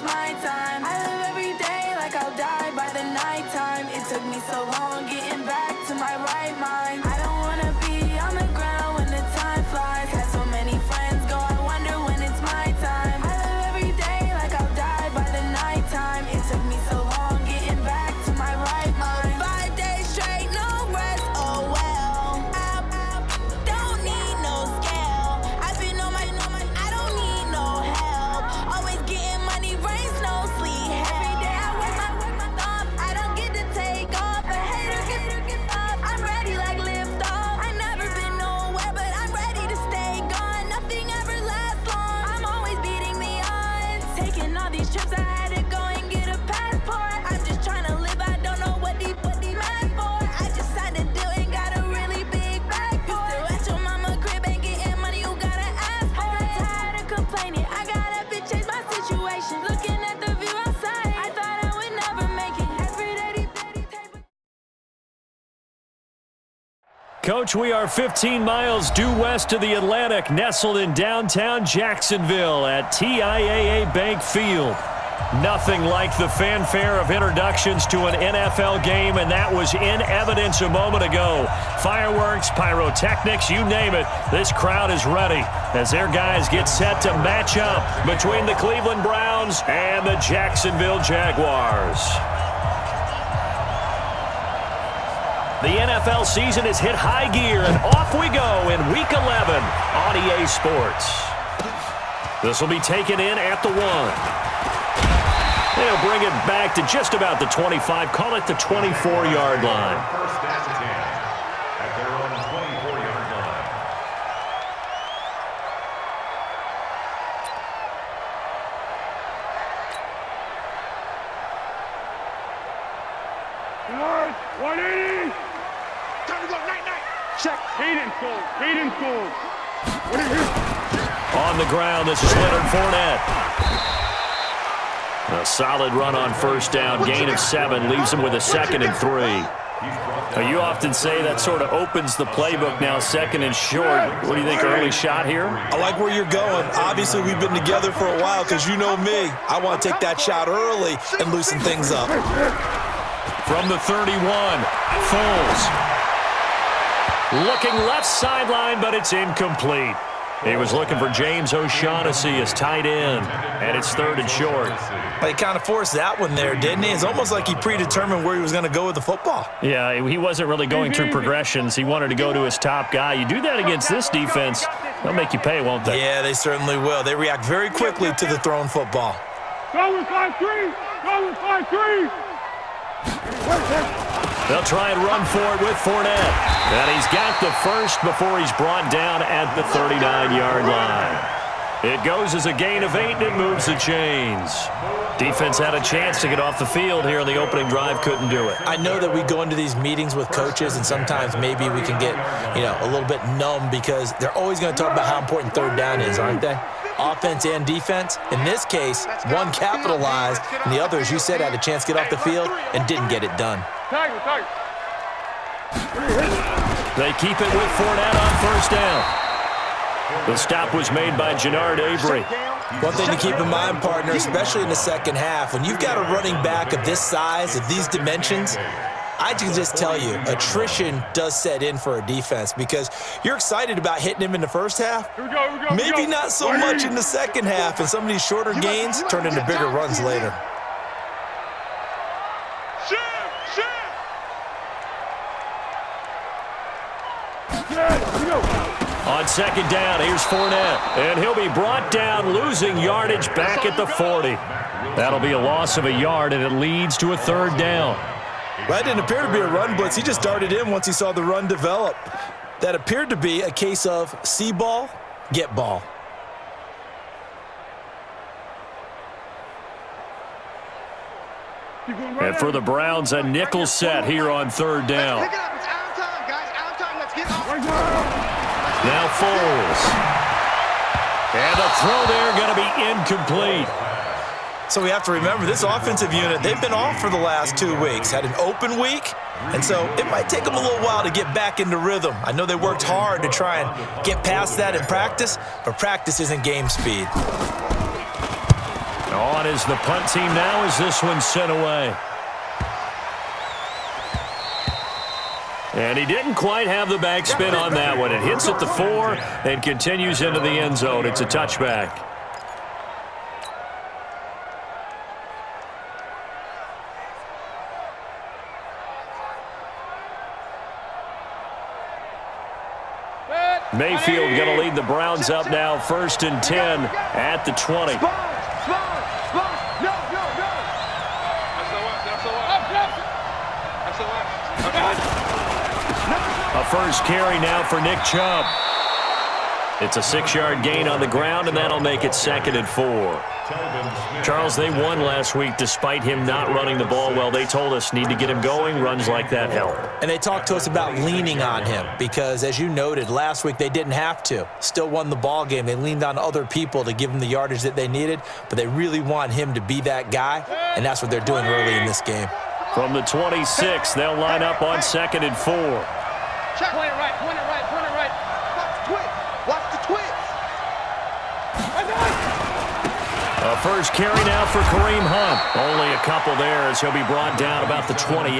my time. I live every day like I'll die by the nighttime. It took me so long getting back to my right mind. I don't wanna be on the ground when the time flies. Had so many friends go, I wonder when it's my time. I live every day like I'll die by the nighttime. It took me so long getting back to my right mind. 5 days straight, no rest, oh well. I don't need no scale. I've been on my, I don't need no help. Always getting money, rain, snow, sleet. Every day I work my thumb. I don't get to take off. A hater get up. I'm ready like lift off. I never been nowhere, but I'm ready to stay gone. Nothing ever lasts long. I'm always beating the odds. Taking all these trips, I had to go and get a passport. I'm just trying to live. I don't know what the mad for. I just signed a deal and got a really big bag for it. Still at your mama crib and getting money, you gotta ask for it. I got tired of complaining. I gotta change my situation. Looking at the view outside, I thought I would never make it. Every day, Coach, we are 15 miles due west of the Atlantic, nestled in downtown Jacksonville at TIAA Bank Field. Nothing like the fanfare of introductions to an NFL game, and that was in evidence a moment ago. Fireworks, pyrotechnics, you name it. This crowd is ready as their guys get set to match up between the Cleveland Browns and the Jacksonville Jaguars. The NFL season has hit high gear, and off we go in Week 11 on EA Sports. This will be taken in at the 1. They'll bring it back to just about the 25, call it the 24-yard line. First down at their own 24-yard line. North, 180. Time to go, night. Check. Hayden goal. What is it? On the ground, this is Leonard Fournette. A solid run on first down, gain of 7, leaves him with a 2nd and 3. Now, you often say that sort of opens the playbook now, 2nd and short. What do you think, early shot here? I like where you're going. Obviously, we've been together for a while because you know me. I want to take that shot early and loosen things up. From the 31, Foles. Looking left sideline, but it's incomplete. He was looking for James O'Shaughnessy as tight end, and it's 3rd and short. Well, he kind of forced that one there, didn't he? It's almost like he predetermined where he was going to go with the football. Yeah, he wasn't really going through progressions. He wanted to go to his top guy. You do that against this defense, they'll make you pay, won't they? Yeah, they certainly will. They react very quickly to the thrown football. Go with 5-3. They'll try and run for it with Fournette. And he's got the first before he's brought down at the 39-yard line. It goes as a gain of 8, and it moves the chains. Defense had a chance to get off the field here on the opening drive, couldn't do it. I know that we go into these meetings with coaches, and sometimes maybe we can get, a little bit numb because they're always going to talk about how important 3rd down is, aren't they? Offense and defense. In this case, one capitalized, and the other, as you said, had a chance to get off the field and didn't get it done. They keep it with Fournette on first down. The stop was made by Jannard Avery. One thing to keep in mind, partner, especially in the second half, when you've got a running back of this size, of these dimensions, I can just tell you, attrition does set in for a defense because you're excited about hitting him in the first half. Maybe not so much in the second half, and some of these shorter gains turn into bigger runs later. On second down, here's Fournette, and he'll be brought down, losing yardage back at the 40. That'll be a loss of a yard, and it leads to a 3rd down. Well, that didn't appear to be a run blitz. He just darted in once he saw the run develop. That appeared to be a case of see ball, get ball. And for the Browns, a nickel set here on 3rd down. Now Foles. And the throw there going to be incomplete. So we have to remember, this offensive unit, they've been off for the last 2 weeks. Had an open week, and so it might take them a little while to get back into rhythm. I know they worked hard to try and get past that in practice, but practice isn't game speed. On is the punt team now as this one's sent away. And he didn't quite have the backspin on that one. It hits at the 4 and continues into the end zone. It's a touchback. Mayfield going to lead the Browns up now, 1st and 10 at the 20. A first carry now for Nick Chubb. It's a 6-yard gain on the ground, and that'll make it 2nd and 4. Charles, they won last week despite him not running the ball well. They told us need to get him going. Runs like that help. And they talked to us about leaning on him because, as you noted, last week they didn't have to. Still won the ball game. They leaned on other people to give him the yardage that they needed, but they really want him to be that guy, and that's what they're doing early in this game. From the 26, they'll line up on 2nd and 4. Check. Point it right, point it right, point it right. Watch the twitch. Watch the twitch. A first carry now for Kareem Hunt. Only a couple there as he'll be brought down about the 28.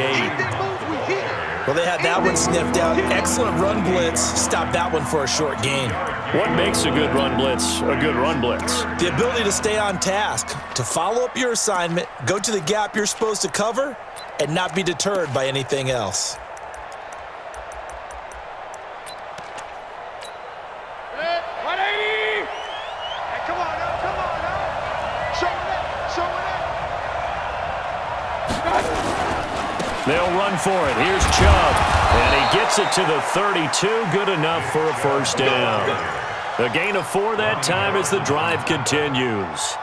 Well, they had that one sniffed out. Excellent run blitz. Stopped that one for a short gain. What makes a good run blitz a good run blitz? The ability to stay on task, to follow up your assignment, go to the gap you're supposed to cover, and not be deterred by anything else. They'll run for it. Here's Chubb. And he gets it to the 32. Good enough for a first down. A gain of 4 that time as the drive continues.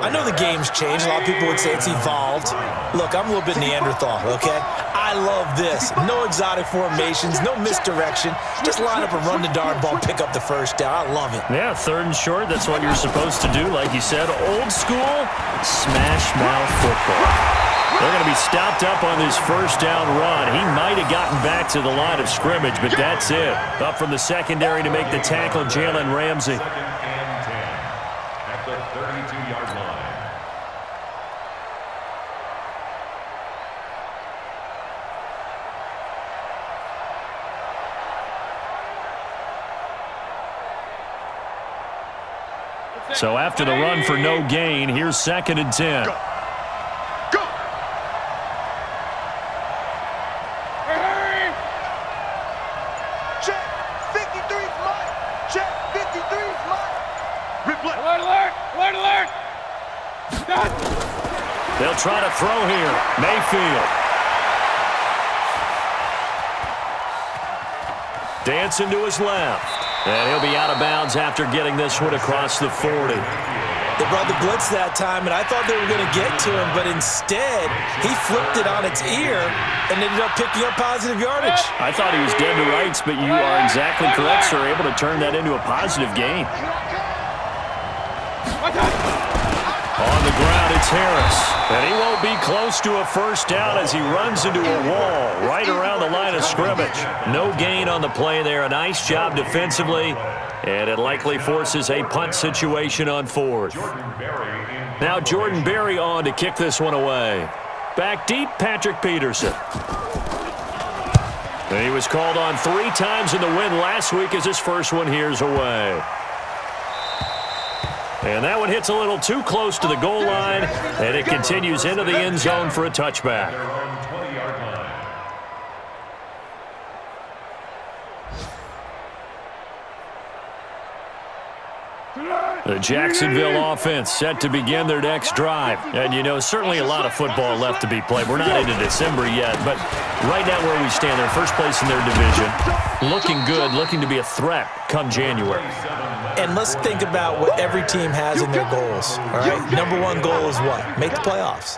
I know the game's changed. A lot of people would say it's evolved. Look, I'm a little bit Neanderthal, okay? I love this. No exotic formations, no misdirection. Just line up and run the darn ball, pick up the first down. I love it. Yeah, 3rd and short. That's what you're supposed to do. Like you said, old school smash mouth football. They're going to be stopped up on this first down run. He might have gotten back to the line of scrimmage, but that's it. Up from the secondary to make the tackle, Jalen Ramsey. 2nd and 10 at the 32-yard line. So after the run for no gain, here's 2nd and 10. They'll try to throw here. Mayfield. Dancing to his left. And he'll be out of bounds after getting this one across the 40. They brought the blitz that time, and I thought they were going to get to him, but instead, he flipped it on its ear and ended up picking up positive yardage. I thought he was dead to rights, but you are exactly correct, sir. Able to turn that into a positive gain. On the ground, it's Harris. And he won't be close to a first down as he runs into a wall right around the line of scrimmage. No gain on the play there. A nice job defensively. And it likely forces a punt situation on 4th. Now Jordan Berry on to kick this one away. Back deep, Patrick Peterson. And he was called on 3 times in the win last week as his first one here's away. And that one hits a little too close to the goal line, and it continues into the end zone for a touchback. The Jacksonville offense set to begin their next drive. And, you know, certainly a lot of football left to be played. We're not into December yet, but right now where we stand, they're first place in their division. Looking good, looking to be a threat come January. And let's think about what every team has in their goals, all right? Number 1 goal is what? Make the playoffs.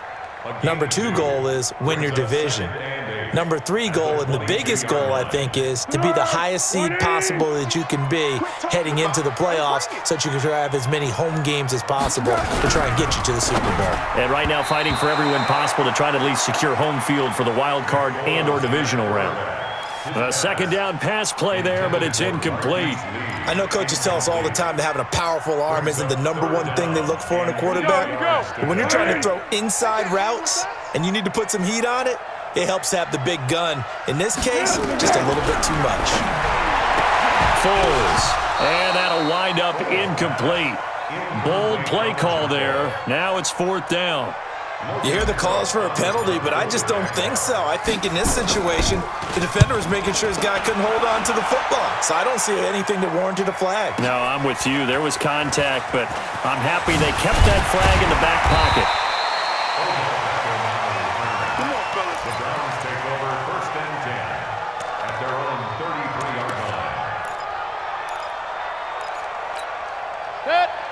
Number 2 goal is win your division. Number 3 goal, and the biggest goal, I think, is to be the highest seed possible that you can be heading into the playoffs so that you can have as many home games as possible to try and get you to the Super Bowl. And right now fighting for every win possible to try to at least secure home field for the wild card and or divisional round. A second down pass play there, but it's incomplete. I know coaches tell us all the time that having a powerful arm isn't the number one thing they look for in a quarterback. But when you're trying to throw inside routes and you need to put some heat on it, it helps to have the big gun. In this case, just a little bit too much. Foles. And that'll wind up incomplete. Bold play call there. Now it's fourth down. You hear the calls for a penalty, but I just don't think so. I think in this situation, the defender was making sure his guy couldn't hold on to the football. So I don't see anything that warranted a flag. No, I'm with you. There was contact, but I'm happy they kept that flag in the back pocket. The Browns take over first and 10 at their own 33-yard line.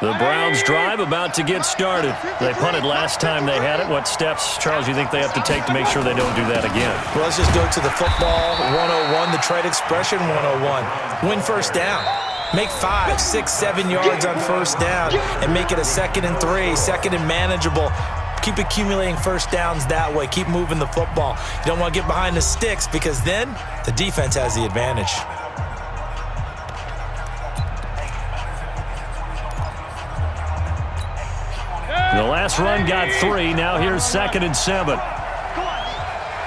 The Browns drive about to get started. They punted last time they had it. What steps, Charles, you think they have to take to make sure they don't do that again? Well, let's just go to the football 101, the trade expression 101. Win first down. Make 5, 6, 7 yards on first down and make it a 2nd and 3, second and manageable. Keep accumulating first downs that way. Keep moving the football. You don't want to get behind the sticks because then the defense has the advantage. The last run got 3. Now here's 2nd and 7. Come on.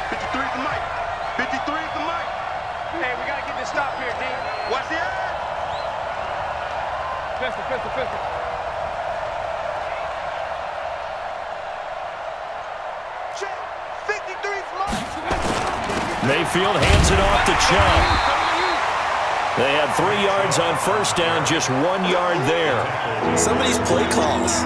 53 for Mike. 53 for Mike. Hey, we got to get this stop here, D. What's the Pistol. Check. 53 for Mike. Mayfield hands it off to Chubb. They had 3 yards on first down, just 1 yard there. Some of these play calls,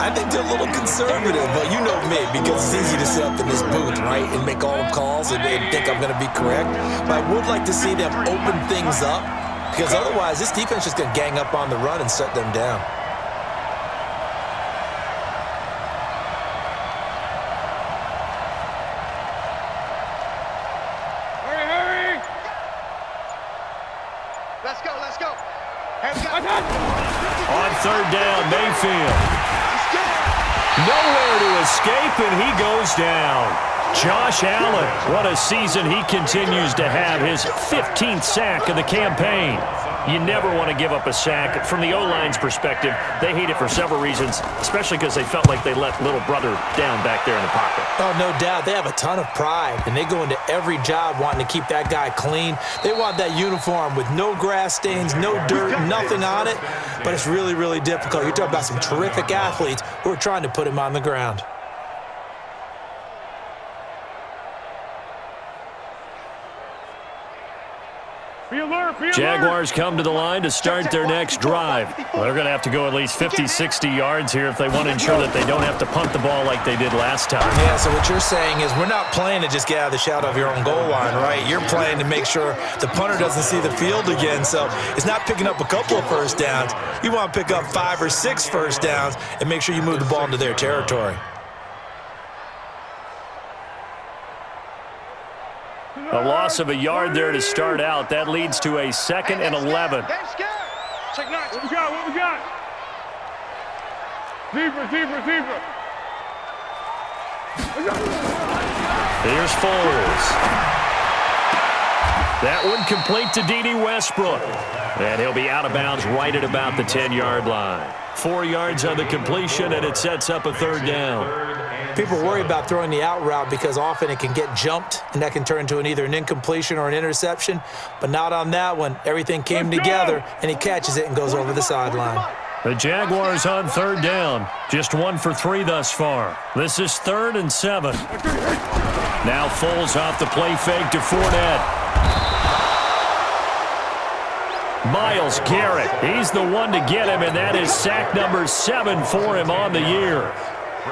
I think they're a little conservative, but you know me, because it's easy to sit up in this booth, right, and make all the calls and think I'm going to be correct. But I would like to see them open things up, because otherwise this defense is going to gang up on the run and shut them down. Hurry. Let's go. On third down, Mayfield. Nowhere to escape, and he goes down. Josh Allen, what a season he continues to have. His 15th sack of the campaign. You never want to give up a sack. From the O-line's perspective, they hate it for several reasons, especially because they felt like they let little brother down back there in the pocket. Oh, no doubt. They have a ton of pride, and they go into every job wanting to keep that guy clean. They want that uniform with no grass stains, no dirt, nothing on it. But it's really, really difficult. You're talking about some terrific athletes who are trying to put him on the ground. Jaguars come to the line to start their next drive. Well, they're going to have to go at least 50, 60 yards here if they want to ensure that they don't have to punt the ball like they did last time. Yeah, so what you're saying is we're not playing to just get out of the shadow of your own goal line, right? You're playing to make sure the punter doesn't see the field again. So it's not picking up a couple of first downs. You want to pick up 5 or 6 first downs and make sure you move the ball into their territory. A loss of a yard there to start out. That leads to a 2nd and 11. Check 9. What we got? Zebra. Here's Foles. That one complete to D.D. Westbrook. And he'll be out of bounds right at about the 10-yard line. 4 yards on the completion, and it sets up a third down. People worry about throwing the out route because often it can get jumped, and that can turn into either an incompletion or an interception. But not on that one. Everything came together, and he catches it and goes over the sideline. The Jaguars on third down. Just 1 for 3 thus far. This is 3rd and 7. Now Foles off the play fake to Fournette. Myles Garrett, he's the one to get him, and that is sack number 7 for him on the year.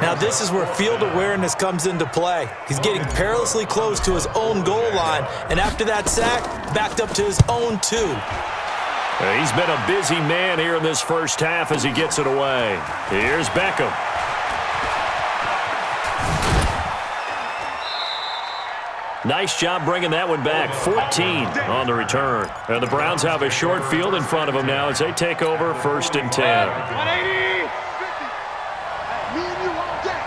Now this is where field awareness comes into play. He's getting perilously close to his own goal line, and after that sack, backed up to his own 2. He's been a busy man here in this first half as he gets it away. Here's Beckham. Nice job bringing that one back. 14 on the return. And the Browns have a short field in front of them now as they take over 1st and 10. 180. Me and you all day.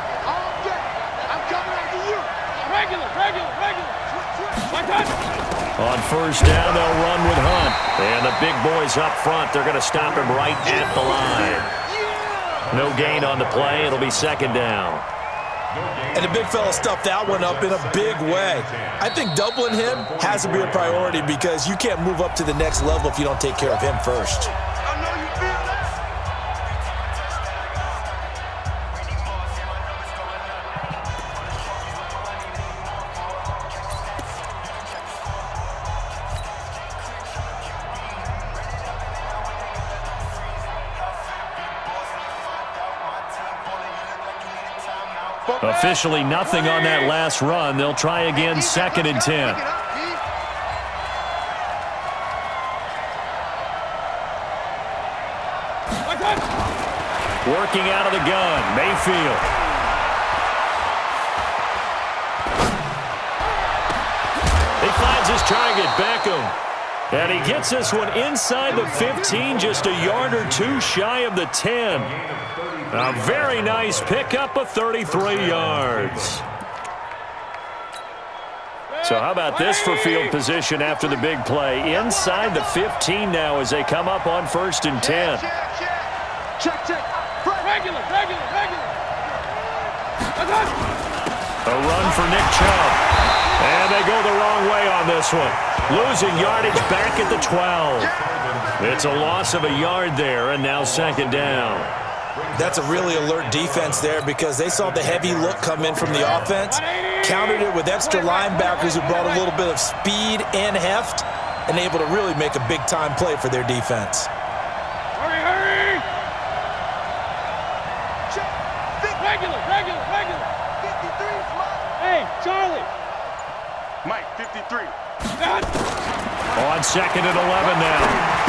I'm coming after you. Regular. On first down, they'll run with Hunt. And the big boys up front, they're going to stop him right at the line. No gain on the play. It'll be second down. And the big fella stuffed that one up in a big way. I think doubling him has to be a priority because you can't move up to the next level if you don't take care of him first. I know you feel that. Officially nothing on that last run. They'll try again, second and 10. Working out of the gun, Mayfield. He finds his target, Beckham. And he gets this one inside the 15, just a yard or two shy of the 10. A very nice pickup of 33 yards. So how about this for field position after the big play? Inside the 15 now as they come up on first and 10. Check. Regular. A run for Nick Chubb. And they go the wrong way on this one. Losing yardage back at the 12. It's a loss of a yard there, and now second down. That's a really alert defense there because they saw the heavy look come in from the offense, countered it with extra linebackers who brought a little bit of speed and heft, and able to really make a big-time play for their defense. Hurry! Regular. 53. Hey, Charlie. Mike, 53. On second and 11 now.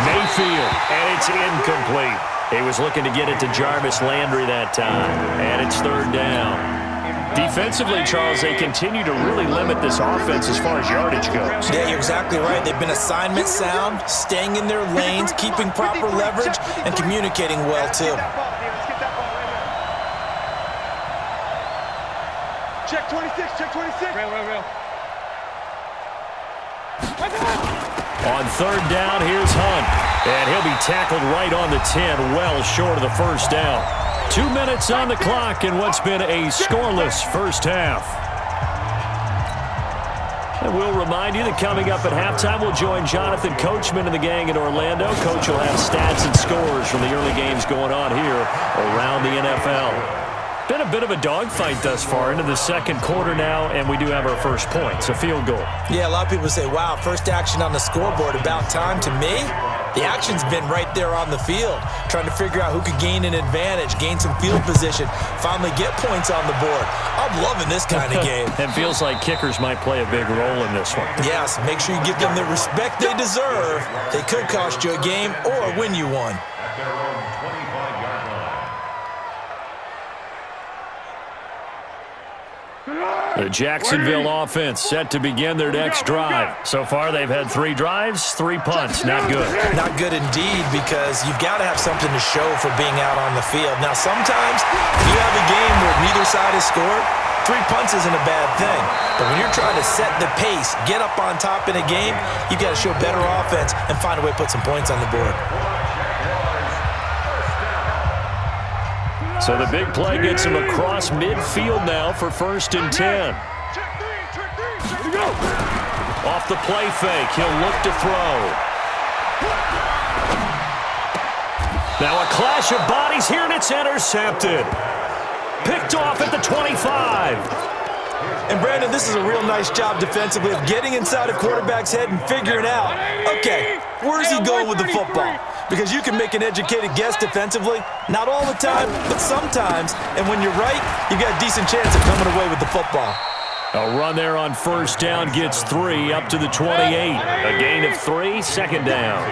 Mayfield, and it's incomplete. He was looking to get it to Jarvis Landry that time, and it's third down. Defensively, Charles, they continue to really limit this offense as far as yardage goes. Yeah, you're exactly right. They've been assignment sound, staying in their lanes, keeping proper leverage, and communicating well, too. Check 26. Real. On third down, here's Hunt. And he'll be tackled right on the 10, well short of the first down. 2 minutes on the clock in what's been a scoreless first half. And we'll remind you that coming up at halftime, we'll join Jonathan Coachman and the gang in Orlando. Coach will have stats and scores from the early games going on here around the NFL. Been a bit of a dogfight thus far into the second quarter now, and we do have our first points, a field goal. Yeah, a lot of people say, wow, first action on the scoreboard, about time. To me, the action's been right there on the field, trying to figure out who could gain an advantage, gain some field position, finally get points on the board. I'm loving this kind of game. It feels like kickers might play a big role in this one. Yes, make sure you give them the respect they deserve. They could cost you a game or win you one. At their own 25-yard line. The Jacksonville offense set to begin their next drive. So far, they've had 3 drives, 3 punts. Not good. Not good indeed, because you've got to have something to show for being out on the field. Now, sometimes if you have a game where neither side has scored, 3 punts isn't a bad thing. But when you're trying to set the pace, get up on top in a game, you've got to show better offense and find a way to put some points on the board. So the big play gets him across midfield now for first and 10. Off the play fake, he'll look to throw. Now a clash of bodies here, and it's intercepted. Picked off at the 25. And Brandon, this is a real nice job defensively of getting inside a quarterback's head and figuring out, okay, where's he going with the football? Because you can make an educated guess defensively, not all the time, but sometimes. And when you're right, you've got a decent chance of coming away with the football. A run there on first down gets 3 up to the 28. A gain of 3, second down.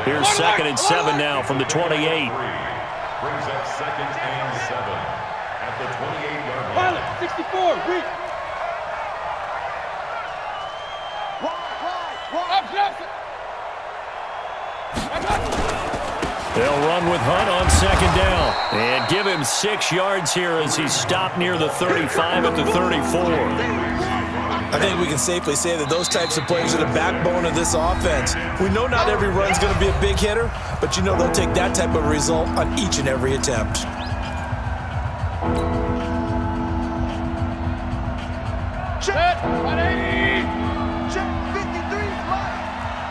Here's second and 7 now from the 28. Brings up second and 7 at the 28-yard line. Pilot, 64, reach. They'll run with Hunt on second down and give him 6 yards here as he's stopped near the 35 at the 34. I think we can safely say that those types of players are the backbone of this offense. We know not every run's going to be a big hitter, but you know they'll take that type of result on each and every attempt. Check. 180. Check. 53.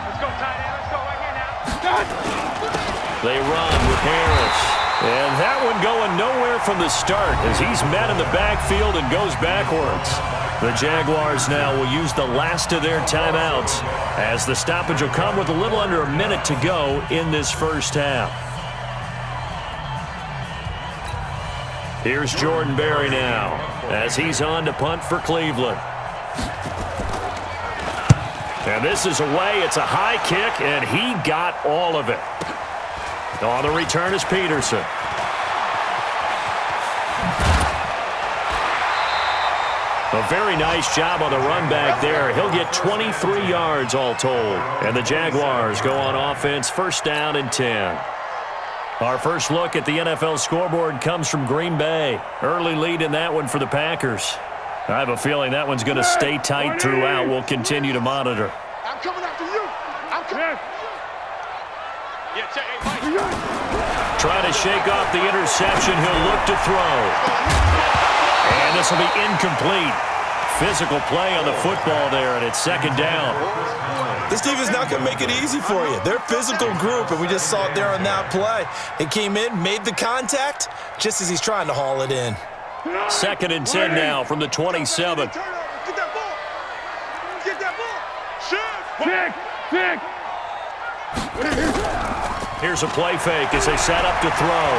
Let's go, tight end. Let's go right here now. They run with Harris. And that one going nowhere from the start as he's met in the backfield and goes backwards. The Jaguars now will use the last of their timeouts as the stoppage will come with a little under a minute to go in this first half. Here's Jordan Berry now as he's on to punt for Cleveland. And this is away. It's a high kick, and he got all of it. On the return is Peterson. A very nice job on the run back there. He'll get 23 yards all told. And the Jaguars go on offense, first down and 10. Our first look at the NFL scoreboard comes from Green Bay. Early lead in that one for the Packers. I have a feeling that one's going to stay tight throughout. We'll continue to monitor. I'm coming after you. I'm coming. Yeah, check. Hey, Mike. Trying to shake off the interception. He'll look to throw. And this will be incomplete. Physical play on the football there, and it's second down. This team is not going to make it easy for you. They're a physical group, and we just saw it there on that play. It came in, made the contact, just as he's trying to haul it in. Second and 10 now from the 27. Get that ball. Get that ball. Sick. Here's a play fake as they set up to throw.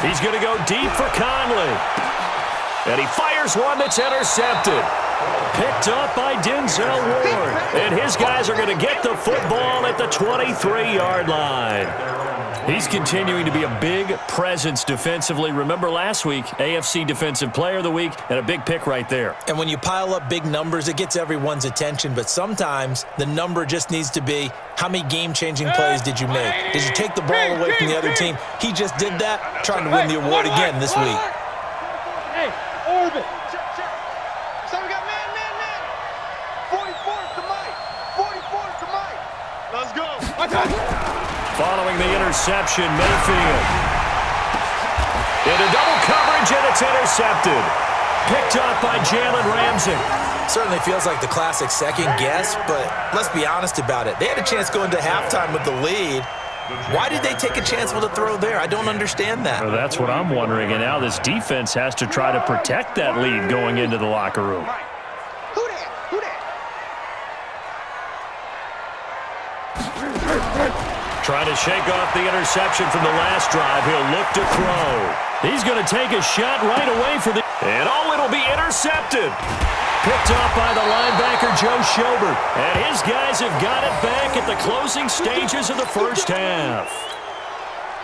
He's going to go deep for Conley. And he fires one that's intercepted. Picked up by Denzel Ward. And his guys are going to get the football at the 23-yard line. He's continuing to be a big presence defensively. Remember last week, AFC Defensive Player of the Week, and a big pick right there. And when you pile up big numbers, it gets everyone's attention. But sometimes the number just needs to be, how many game-changing plays did you make? Did you take the ball away from the other team? He just did that, trying to win the award again this week. Hey, orbit. Check. So we got man. 44's to Mike. 44's to Mike. Let's go. Following the interception, Mayfield. Into double coverage, and it's intercepted. Picked up by Jalen Ramsey. Certainly feels like the classic second guess, but let's be honest about it. They had a chance going to halftime with the lead. Why did they take a chance with a throw there? I don't understand that. Well, that's what I'm wondering, and now this defense has to try to protect that lead going into the locker room. Who that? Trying to shake off the interception from the last drive. He'll look to throw. He's going to take a shot right away for the... And it'll be intercepted. Picked off by the linebacker, Joe Schobert. And his guys have got it back at the closing stages of the first half.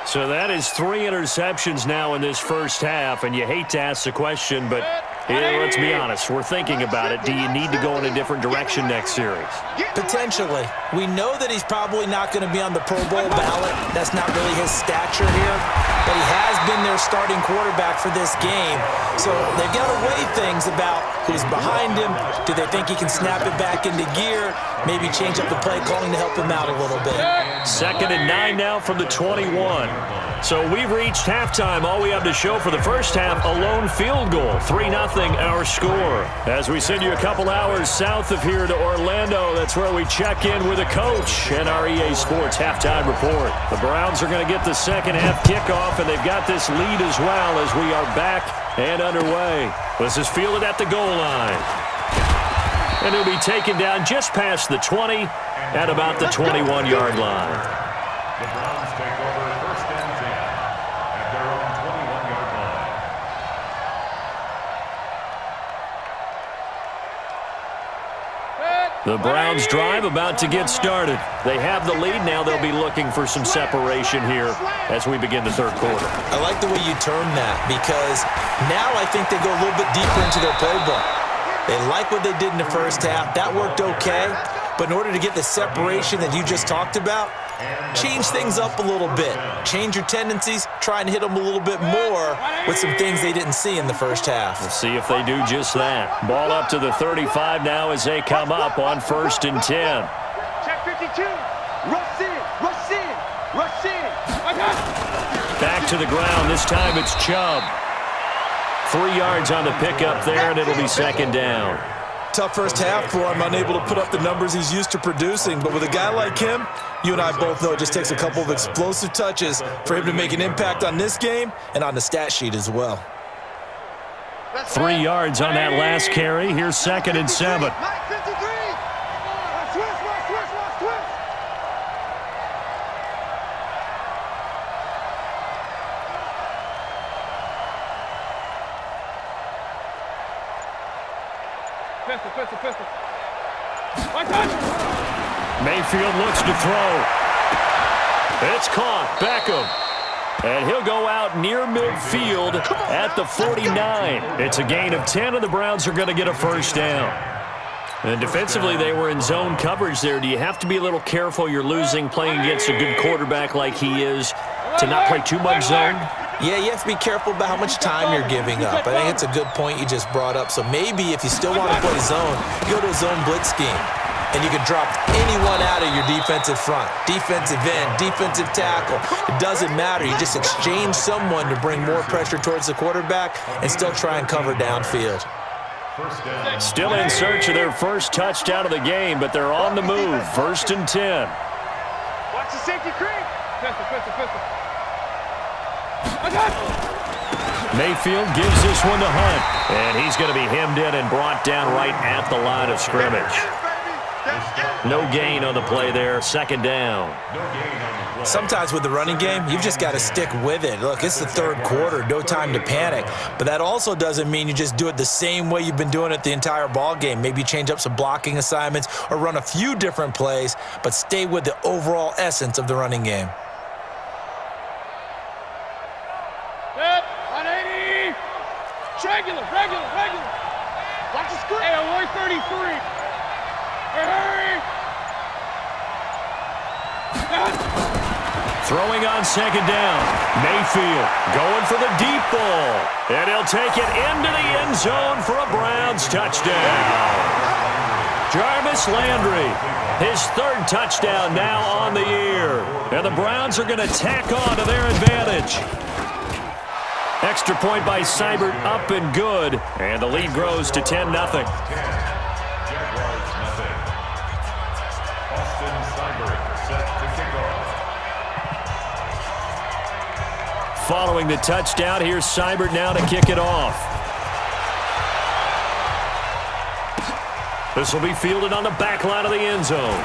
So that is 3 interceptions now in this first half. And you hate to ask the question, but let's be honest. We're thinking about it. Do you need to go in a different direction next series? Potentially. We know that he's probably not going to be on the Pro Bowl ballot. That's not really his stature here. But he has been their starting quarterback for this game. So they've got to weigh things about who's behind him. Do they think he can snap it back into gear? Maybe change up the play calling to help him out a little bit. Second and 9 now from the 21. So we've reached halftime. All we have to show for the first half, a lone field goal. 3-0 our score. As we send you a couple hours south of here to Orlando, that's where we check in with a coach and our EA Sports halftime report. The Browns are going to get the second half kickoff, and they've got this lead as well as we are back and underway. This is fielded at the goal line. And it'll be taken down just past the 20 at about the 21-yard line. The Browns take over first and 10 at their own 21-yard line. The Browns drive about to get started. They have the lead now. They'll be looking for some separation here as we begin the third quarter. I like the way you term that because now I think they go a little bit deeper into their playbook. They like what they did in the first half. That worked okay. But in order to get the separation that you just talked about, change things up a little bit. Change your tendencies, try and hit them a little bit more with some things they didn't see in the first half. We'll see if they do just that. Ball up to the 35 now as they come up on 1st and 10. Check 52. Rush in, rush in, rush in. Back to the ground. This time it's Chubb. 3 yards on the pickup there, and it'll be 2nd down. Tough first half for him, unable to put up the numbers he's used to producing. But with a guy like him, you and I both know it just takes a couple of explosive touches for him to make an impact on this game and on the stat sheet as well. 3 yards on that last carry. Here's 2nd and 7. Pistol. Mayfield looks to throw. It's caught. Beckham. And he'll go out near midfield at the 49. It's a gain of 10, and the Browns are going to get a 1st down. And defensively, they were in zone coverage there. Do you have to be a little careful? You're losing playing against a good quarterback like he is to not play too much zone? Yeah, you have to be careful about how much time you're giving up. I think it's a good point you just brought up. So maybe if you still want to play zone, go to a zone blitz scheme. And you can drop anyone out of your defensive front. Defensive end, defensive tackle. It doesn't matter. You just exchange someone to bring more pressure towards the quarterback and still try and cover downfield. Still in search of their first touchdown of the game, but they're on the move. 1st and 10. Watch the safety creep. Pistol. Mayfield gives this one to Hunt, and he's going to be hemmed in and brought down right at the line of scrimmage. No gain on the play there. 2nd down. Sometimes with the running game, you've just got to stick with it. Look, it's the 3rd quarter, no time to panic. But that also doesn't mean you just do it the same way you've been doing it the entire ball game. Maybe change up some blocking assignments or run a few different plays, but stay with the overall essence of the running game. 180. Regular. Watch the screen. Hey, 133. Hurry. Throwing on 2nd down. Mayfield going for the deep ball. And he'll take it into the end zone for a Browns touchdown. Jarvis Landry, his 3rd touchdown now on the year. And the Browns are going to tack on to their advantage. Extra point by Seibert, up and good. And the lead grows to 10-0. Following the touchdown, here's Seibert now to kick it off. This will be fielded on the back line of the end zone.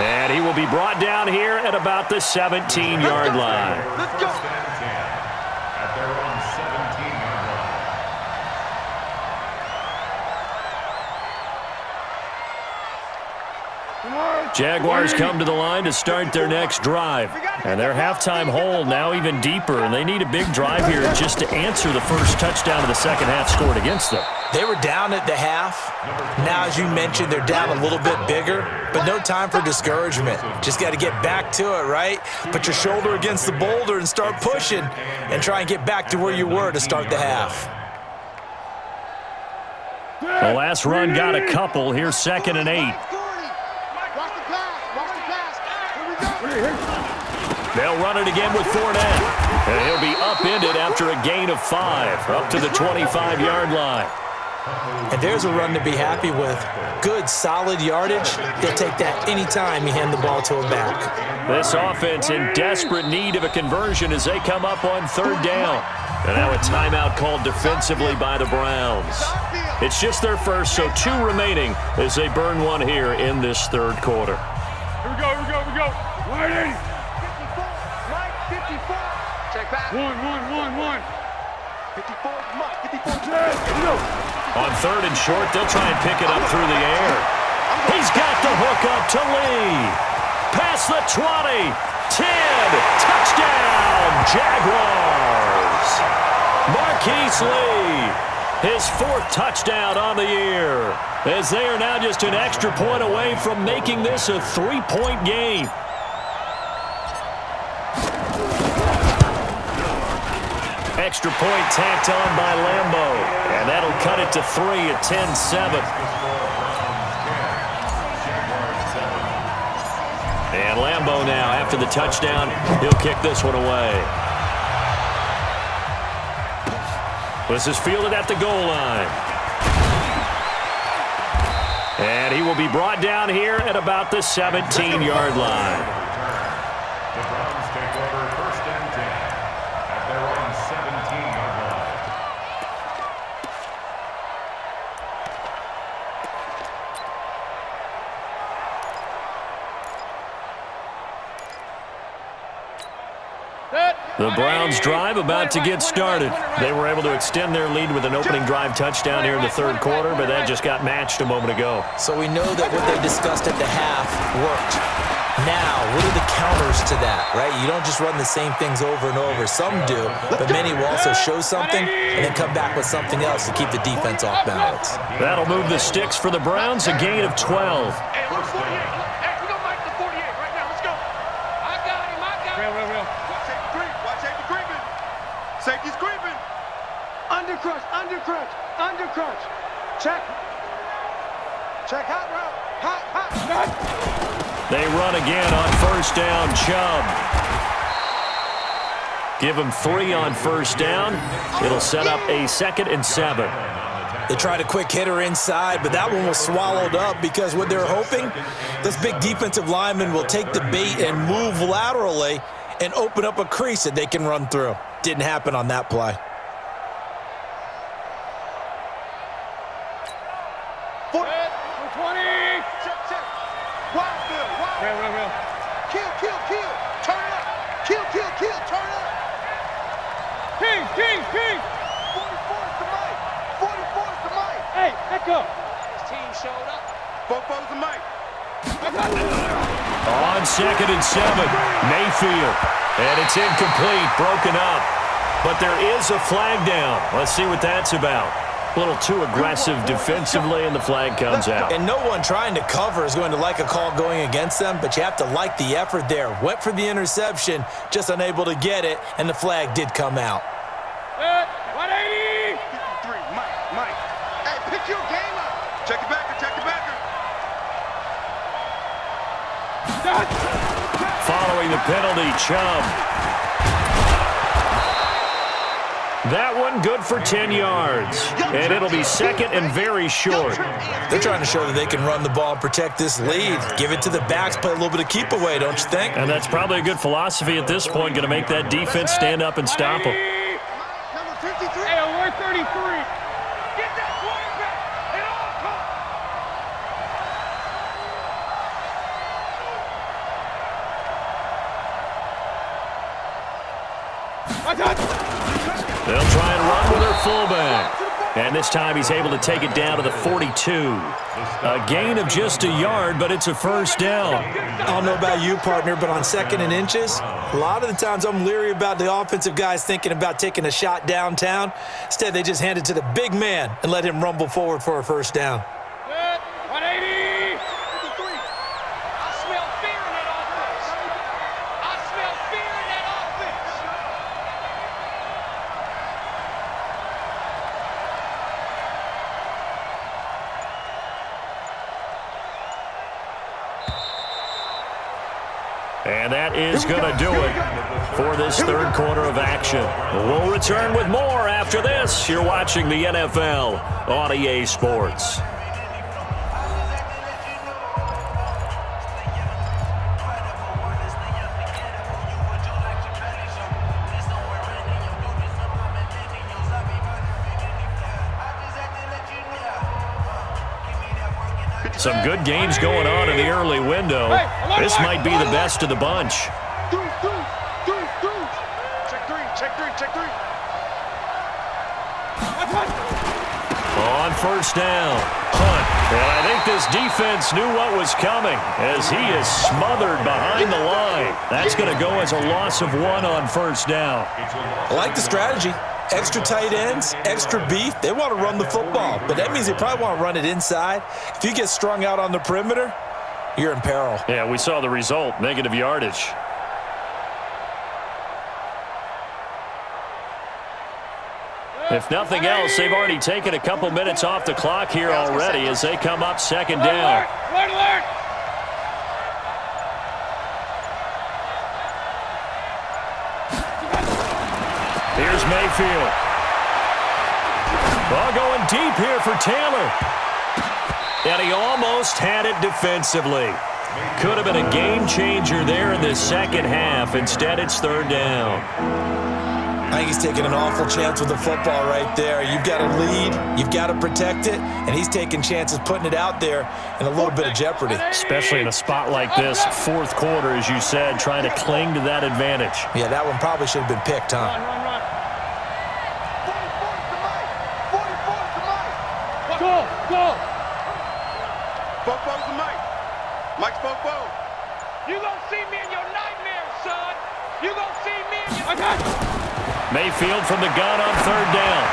And he will be brought down here at about the 17-yard line. Let's go. At their own 17-yard line. Jaguars come to the line to start their next drive. And their halftime hole now even deeper, and they need a big drive here just to answer the first touchdown of the 2nd half scored against them. They were down at the half. Now, as you mentioned, they're down a little bit bigger, but no time for discouragement. Just got to get back to it, right? Put your shoulder against the boulder and start pushing and try and get back to where you were to start the half. The last run got a couple. Here's 2nd and 8. They'll run it again with Fournette. And he'll be upended after a gain of 5, up to the 25-yard line. And there's a run to be happy with. Good, solid yardage. They'll take that anytime you hand the ball to a back. This offense in desperate need of a conversion as they come up on 3rd down. And now a timeout called defensively by the Browns. It's just their first, so 2 remaining as they burn one here in this 3rd quarter. Here we go. 180. Mike, 54. Check back. 1. 54. On 3rd and short, they'll try and pick it up through the air. He's got the hook up to Lee. Past the 20. 10. Touchdown, Jaguars. Marquise Lee. His fourth touchdown on the year, as they are now just an extra point away from making this a 3-point game. Extra point tacked on by Lambo, and that'll cut it to 3 at 10-7. And Lambo now, after the touchdown, he'll kick this one away. This is fielded at the goal line. And he will be brought down here at about the 17-yard line. The Browns take over 1st and 10 at their own 17-yard line. The Browns drive about to get started. They were able to extend their lead with an opening drive touchdown here in the 3rd quarter, but that just got matched a moment ago. So we know that what they discussed at the half worked. Now, what are the counters to that, right? You don't just run the same things over and over. Some do, but many will also show something and then come back with something else to keep the defense off balance. That'll move the sticks for the Browns, a gain of 12. Safety's creeping. Undercrush, undercrush, undercrush. Check. Check hot route. Hot. They run again on 1st down, Chubb. Give him 3 on 1st down. It'll set up a 2nd and 7. They tried a quick hitter inside, but that one was swallowed up because what they're hoping, this big defensive lineman will take the bait and move laterally and open up a crease that they can run through. Didn't happen on that play. Foot. 20. Check. Wild Bill. Real. Kill. Turn it up. Kill. Turn it up. King. 44 is the mic. 44 is the mic. Hey, echo. His team showed up. Bobo's the mic. On 2nd and 7, Mayfield. And it's incomplete, broken up. But there is a flag down. Let's see what that's about. A little too aggressive defensively, and the flag comes out. And no one trying to cover is going to like a call going against them, but you have to like the effort there. Went for the interception, just unable to get it, and the flag did come out. 180. 53, Mike. Hey, pick your game up. Check the backer. Following the penalty, Chubb. That one good for 10 yards. And it'll be 2nd and very short. They're trying to show that they can run the ball and protect this lead. Give it to the backs, play a little bit of keep away, don't you think? And that's probably a good philosophy at this point, going to make that defense stand up and stop them. Number 53. Hey, 133. Get that quarterback at all costs. They'll try and run with their fullback. And this time he's able to take it down to the 42. A gain of just a yard, but it's a 1st down. I don't know about you, partner, but on 2nd and inches, a lot of the times I'm leery about the offensive guys thinking about taking a shot downtown. Instead, they just hand it to the big man and let him rumble forward for a 1st down. 180. 53. I smell fear in that offense. And that is going to do it for this 3rd quarter of action. We'll return with more after this. You're watching the NFL on EA Sports. Some good games going on in the early window. This might be the best of the bunch. Check three. On 1st down, Hunt. And I think this defense knew what was coming as he is smothered behind the line. That's going to go as a loss of 1 on 1st down. I like the strategy. Extra tight ends, extra beef, they want to run the football. But that means they probably want to run it inside. If you get strung out on the perimeter, you're in peril. Yeah, we saw the result, negative yardage. If nothing else, they've already taken a couple minutes off the clock here already as they come up second down. Red alert! Here's Mayfield. Ball going deep here for Taylor. And he almost had it defensively. Could have been a game changer there in the second half. Instead, it's third down. I think he's taking an awful chance with the football right there. You've got to lead, you've got to protect it, and he's taking chances putting it out there in a little bit of jeopardy. Especially in a spot like this, fourth quarter, as you said, trying to cling to that advantage. Yeah, that one probably should have been picked, huh? Run. 44 to Mike. Go. Football's to Mike. Mike's football. You gonna see me in your nightmares, son. You gonna see me in your... I got you. Mayfield from the gun on third down.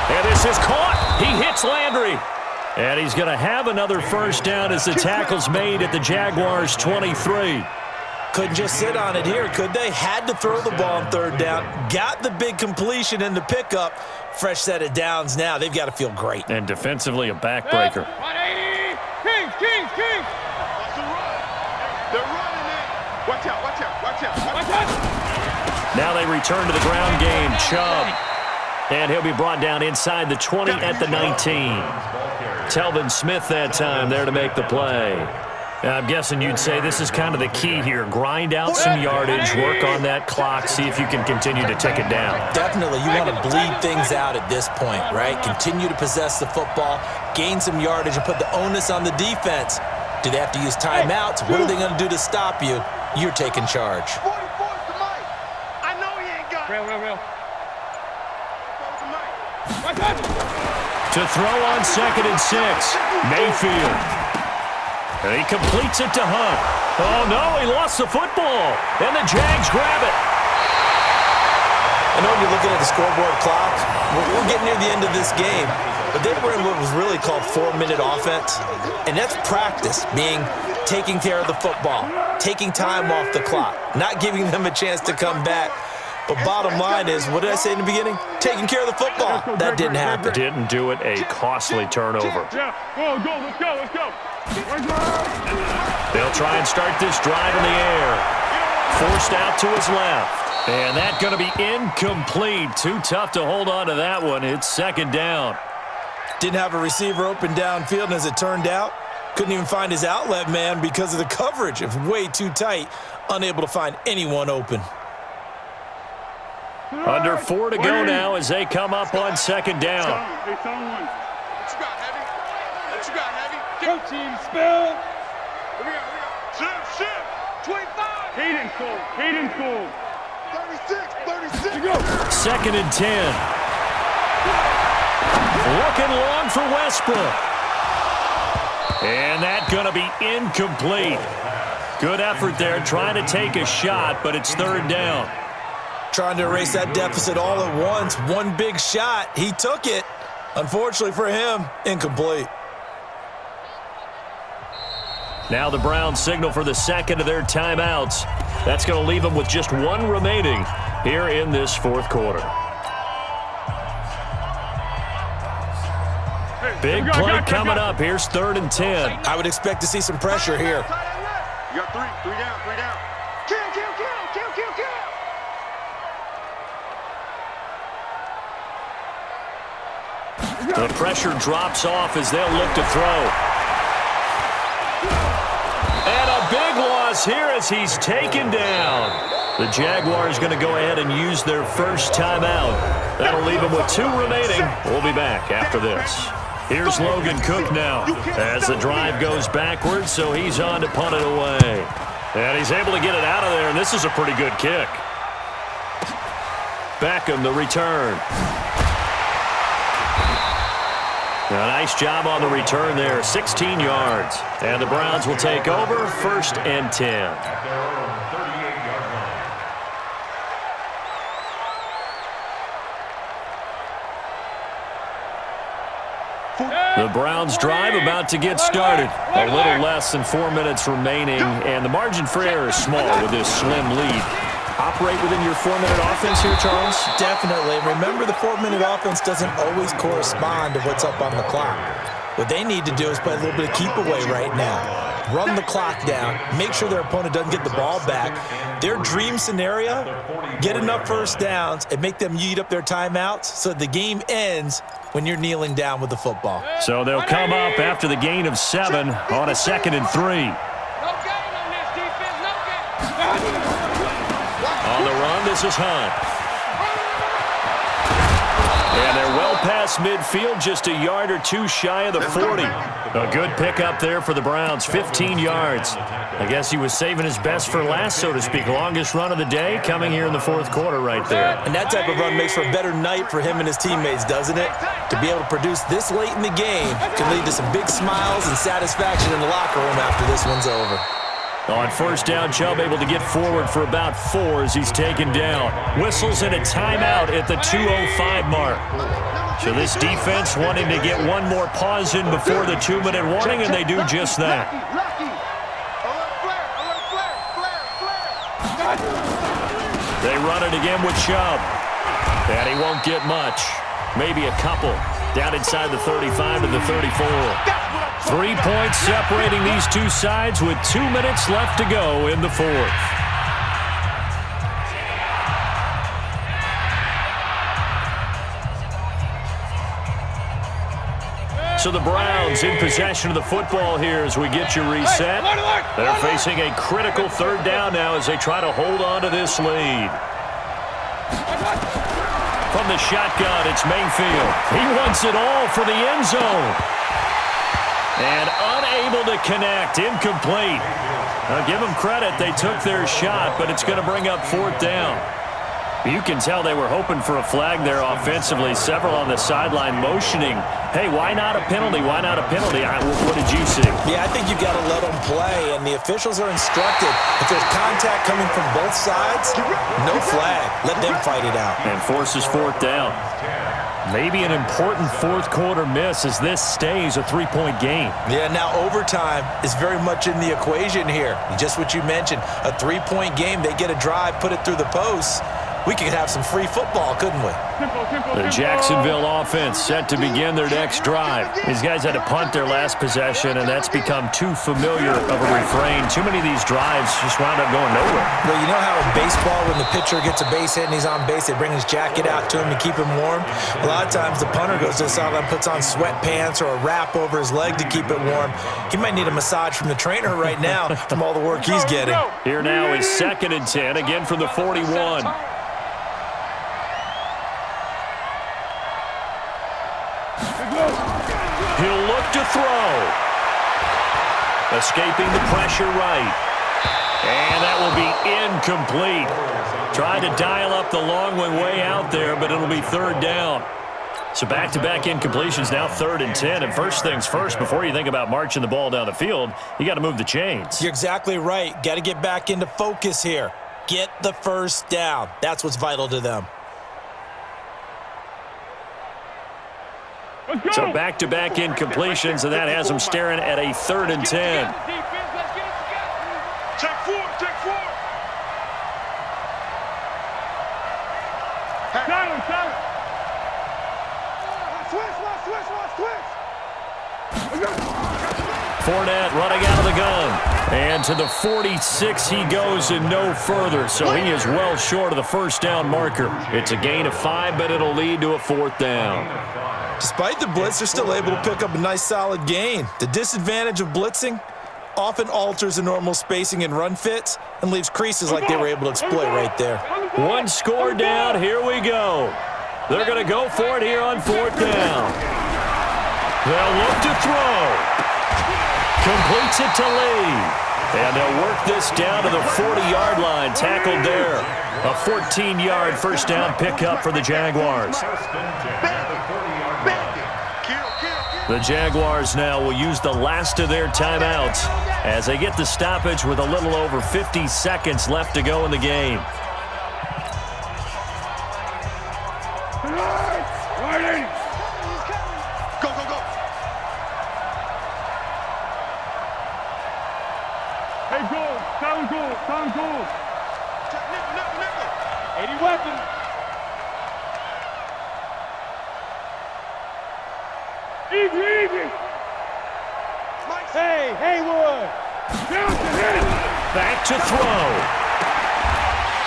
And this is caught. He hits Landry. And he's going to have another first down as the tackle's made at the Jaguars' 23. Couldn't just sit on it here, could they? Had to throw the ball on third down. Got the big completion in the pickup. Fresh set of downs now. They've got to feel great. And defensively, a backbreaker. 180. Kings. That's a run. They're running it. Watch out. Now they return to the ground game. Chubb. And he'll be brought down inside the 20 at the 19. Telvin Smith that time there to make the play. I'm guessing you'd say this is kind of the key here. Grind out some yardage, work on that clock, see if you can continue to tick it down. Definitely, you want to bleed things out at this point, right? Continue to possess the football, gain some yardage, and put the onus on the defense. Do they have to use timeouts? What are they going to do to stop you? You're taking charge. 44 to Mike. I know he ain't got it. Real. 44 to Mike. To throw on 2nd and 6, Mayfield. And he completes it to Hunt. Oh, no, he lost the football. And the Jags grab it. I know you're looking at the scoreboard clock. We're getting near the end of this game. But they were in what was really called 4-minute offense. And that's practice, being taking care of the football, taking time off the clock, not giving them a chance to come back. But bottom line is, what did I say in the beginning? Taking care of the football. That didn't happen. Didn't do it, a costly turnover. Yeah, let's go. They'll try and start this drive in the air. Forced out to his left. And that's going to be incomplete. Too tough to hold on to that one. It's second down. Didn't have a receiver open downfield, and as it turned out, couldn't even find his outlet man because of the coverage. It was way too tight, unable to find anyone open. Under 4 to go now as they come up on second down. What you got, Heavy? Go team, spill. Here we go. Shift. 25. Hayden Cole. 36. Go. 2nd and 10. Looking long for Westbrook. And that's going to be incomplete. Good effort there, trying to take a shot, but it's third down. Trying to erase that deficit all at once. One big shot. He took it. Unfortunately for him, incomplete. Now the Browns signal for the second of their timeouts. That's going to leave them with just one remaining here in this fourth quarter. Big play coming up. Here's 3rd and 10. I would expect to see some pressure here. You got three down. Kill. The pressure drops off as they'll look to throw. And a big loss here as he's taken down. The Jaguars going to go ahead and use their first timeout. That'll leave them with 2 remaining. We'll be back after this. Here's Logan Cook now as the drive goes backwards, so he's on to punt it away. And he's able to get it out of there, and this is a pretty good kick. Beckham, the return. A nice job on the return there, 16 yards. And the Browns will take over, 1st and 10. At their own 38-yard The Browns drive about to get started. A little less than 4 minutes remaining, and the margin for error is small with this slim lead. Operate within your 4-minute offense here, Charles? Definitely. Remember, the 4-minute offense doesn't always correspond to what's up on the clock. What they need to do is play a little bit of keep away right now. Run the clock down, make sure their opponent doesn't get the ball back. Their dream scenario, get enough first downs and make them eat up their timeouts so the game ends when you're kneeling down with the football. So they'll come up after the gain of 7 on a 2nd and 3. No gain on this defense, no gain. On the run, this is Hunt. And they're well past midfield, just a yard or two shy of the 40. A good pickup there for the Browns, 15 yards. I guess he was saving his best for last, so to speak. Longest run of the day coming here in the 4th quarter right there. And that type of run makes for a better night for him and his teammates, doesn't it? To be able to produce this late in the game can lead to some big smiles and satisfaction in the locker room after this one's over. On first down, Chubb able to get forward for about 4 as he's taken down. Whistles in a timeout at the 2:05 mark. So this defense wanting to get one more pause in before the 2-minute warning, and they do just that. They run it again with Chubb. And he won't get much. Maybe a couple. Down inside the 35 to the 34. 3 points separating these two sides with 2 minutes left to go in the 4th. So the Browns in possession of the football here as we get you reset. They're facing a critical 3rd down now as they try to hold on to this lead. From the shotgun, it's Mayfield. He wants it all for the end zone. And unable to connect, incomplete. Now give them credit, they took their shot, but it's going to bring up 4th down. You can tell they were hoping for a flag there offensively. Several on the sideline motioning, hey, why not a penalty? Why not a penalty? What did you see? Yeah, I think you've got to let them play, and the officials are instructed. If there's contact coming from both sides, no flag. Let them fight it out. And forces 4th down. Maybe an important 4th quarter miss as this stays a 3-point game. Yeah, now overtime is very much in the equation here. Just what you mentioned, a 3-point game. They get a drive, put it through the posts. We could have some free football, couldn't we? The Jacksonville offense set to begin their next drive. These guys had to punt their last possession, and that's become too familiar of a refrain. Too many of these drives just wound up going nowhere. Well, you know how in baseball, when the pitcher gets a base hit and he's on base, they bring his jacket out to him to keep him warm? A lot of times the punter goes to the sideline, puts on sweatpants or a wrap over his leg to keep it warm. He might need a massage from the trainer right now from all the work he's getting. Here now is 2nd and 10, again from the 41. He'll look to throw. Escaping the pressure right. And that will be incomplete. Trying to dial up the long one way out there, but it'll be 3rd down. So back-to-back incompletions, now 3rd and 10. And first things first, before you think about marching the ball down the field, you got to move the chains. You're exactly right. Got to get back into focus here. Get the first down. That's what's vital to them. So back-to-back incompletions, and that has them staring at a 3rd and 10. Check 4, check 4. Silence. Fournette running out of the gun. And to the 46 he goes and no further. So he is well short of the first down marker. It's a gain of 5, but it'll lead to a 4th down. Despite the blitz, they're still able to pick up a nice solid gain. The disadvantage of blitzing often alters the normal spacing and run fits and leaves creases like they were able to exploit right there. One score down. Here we go. They're going to go for it here on 4th down. They'll look to throw. Completes it to Lee. And they'll work this down to the 40-yard line. Tackled there. A 14-yard first down pickup for the Jaguars. The Jaguars now will use the last of their timeouts as they get the stoppage with a little over 50 seconds left to go in the game. Go, go, go. Time goes. Nickel. 80 weapons. Easy. Hey, Haywood. Down to him. Back to throw.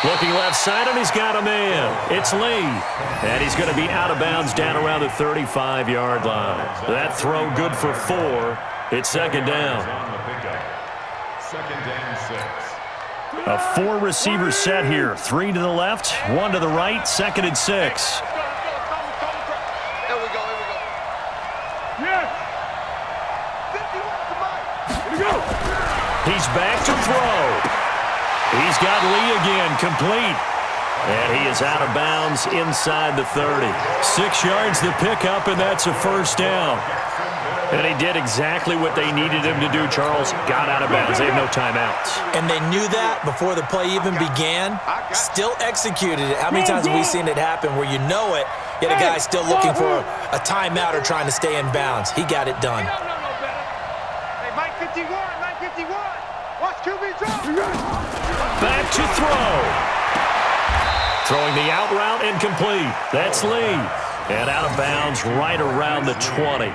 Looking left side, and he's got a man. It's Lee. And he's going to be out of bounds down around the 35-yard line. That throw good for 4. It's second down. Second and 6. A 4-receiver set here. 3 to the left, 1 to the right, second and 6. Here we go. Yes. 51 to Mike. Here we go. He's back to throw. He's got Lee again, complete. And he is out of bounds inside the 30. 6 yards the pickup, and that's a first down. And he did exactly what they needed him to do, Charles. Got out of bounds. They have no timeouts. And they knew that before the play even began. Still executed it. How many times have we seen it happen where you know it, yet a guy's still looking for a timeout or trying to stay in bounds? He got it done. Hey, Mike 51. Watch QB drop. Back to throw. Throwing the out route and complete. That's Lee. And out of bounds right around the 20.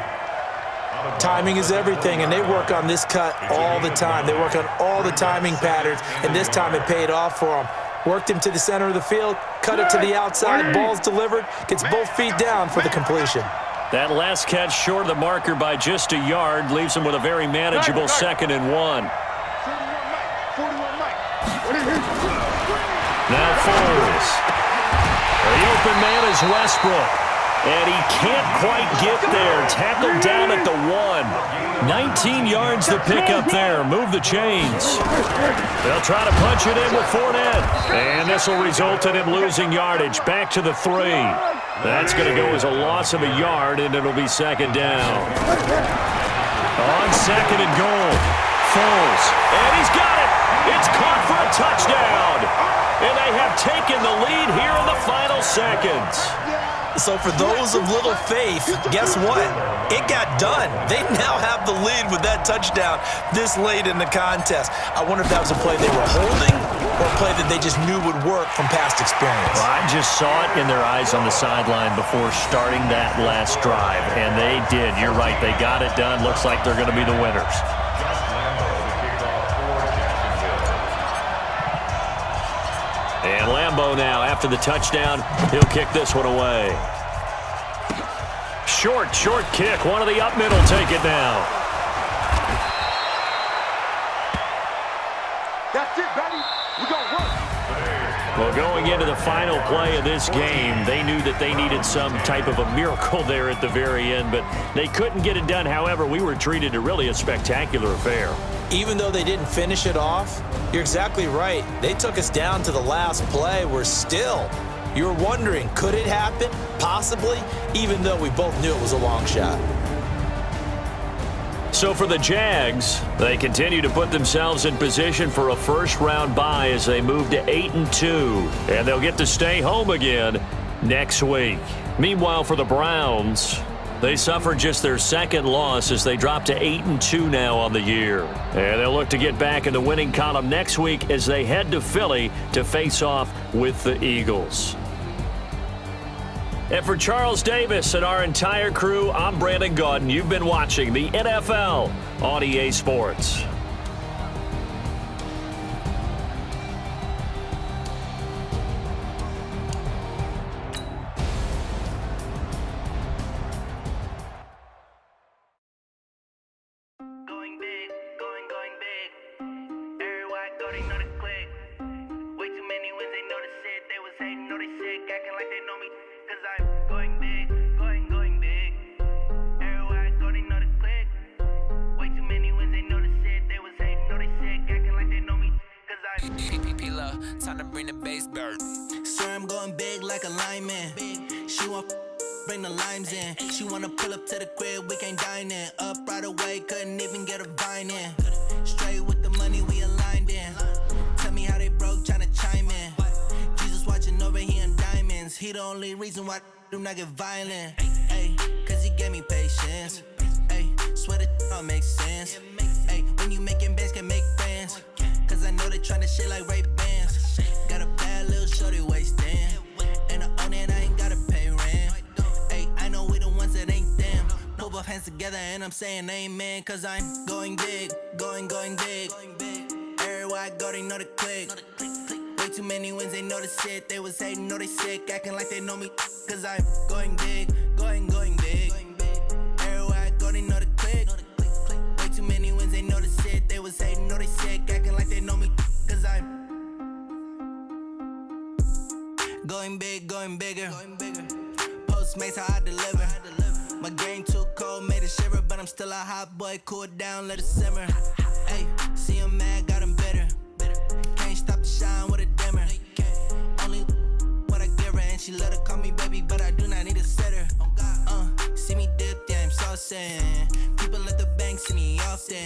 Timing is everything, and they work on this cut all the time. They work on all the timing patterns, and this time it paid off for them. Worked him to the center of the field, cut it to the outside, ball's delivered, gets both feet down for the completion. That last catch short of the marker by just a yard leaves him with a very manageable second and 1. 41 Mike. Now Foles. The open man is Westbrook. And he can't quite get there. Tackled down at the 1. 19 yards to pick up there. Move the chains. They'll try to punch it in with Fournette. And this will result in him losing yardage. Back to the 3. That's going to go as a loss of a yard, and it'll be second down. On second and goal. Foles. And he's got it. It's caught for a touchdown. And they have taken the lead here in the final seconds. So for those of little faith, guess what? It got done. They now have the lead with that touchdown this late in the contest. I wonder if that was a play they were holding or a play that they just knew would work from past experience. Well, I just saw it in their eyes on the sideline before starting that last drive, and they did. You're right. They got it done. Looks like they're going to be the winners. And Lambeau now, after the touchdown, he'll kick this one away. Short kick. One of the up middle take it now. That's it, baby. We're going to work. Well, going into the final play of this game, they knew that they needed some type of a miracle there at the very end, but they couldn't get it done. However, we were treated to really a spectacular affair. Even though they didn't finish it off, you're exactly right. They took us down to the last play. We're still, you were wondering, could it happen? Possibly, even though we both knew it was a long shot. So for the Jags, they continue to put themselves in position for a first-round bye as they move to 8-2, and they'll get to stay home again next week. Meanwhile, for the Browns, they suffered just their second loss as they drop to 8-2 now on the year. And they'll look to get back in the winning column next week as they head to Philly to face off with the Eagles. And for Charles Davis and our entire crew, I'm Brandon Gaudin. You've been watching the NFL on EA Sports. Going big, going big. Everywhere I go, they know the click. Way too many wins, they know the shit. They was hating, know they sick, acting like they know me. Cause I'm going big, going big. Everywhere I go, they know the click. Way too many wins, they know the shit. They was hating, know they sick, acting like they know me. Cause I'm P-P-P-Love, time to bring the bass bird. Swear I'm going big like a lineman. She want bring the limes in. She wanna pull up to the crib, we can't dine in. Up right away, couldn't even get a vine in. Straight with the money, we aligned in. Tell me how they broke, tryna chime in. Jesus watching over here in diamonds. He the only reason why do not get violent. Ay, cause he gave me patience. Ay, swear that all makes sense. Ay, when you making bands, can make friends. Cause I know they tryna shit like Ray-Bans. Got a bad little shorty wasting. And I own it, I ain't gotta pay rent. Hey, I know we the ones that ain't them. Put both hands together and I'm saying amen. Cause I'm going big, going big. Everywhere I go, they know the click. Way too many wins, they know the shit. They was hating, know they sick, acting like they know me. Cause I'm going big, going big. Everywhere I go, they know the click. Way too many wins, they know the shit. They was hating, know they sick, acting like they know me. Cause I'm going big, going bigger. Postmates, how I deliver. My game too cold, made it shiver. But I'm still a hot boy, cool it down, let it simmer. Hey, see him mad, got him bitter. Can't stop the shine with a dimmer. Only what I give her, and she let her call me baby, but I do not need a sitter. See me dip, yeah, I'm saucing. People at the bank see me often.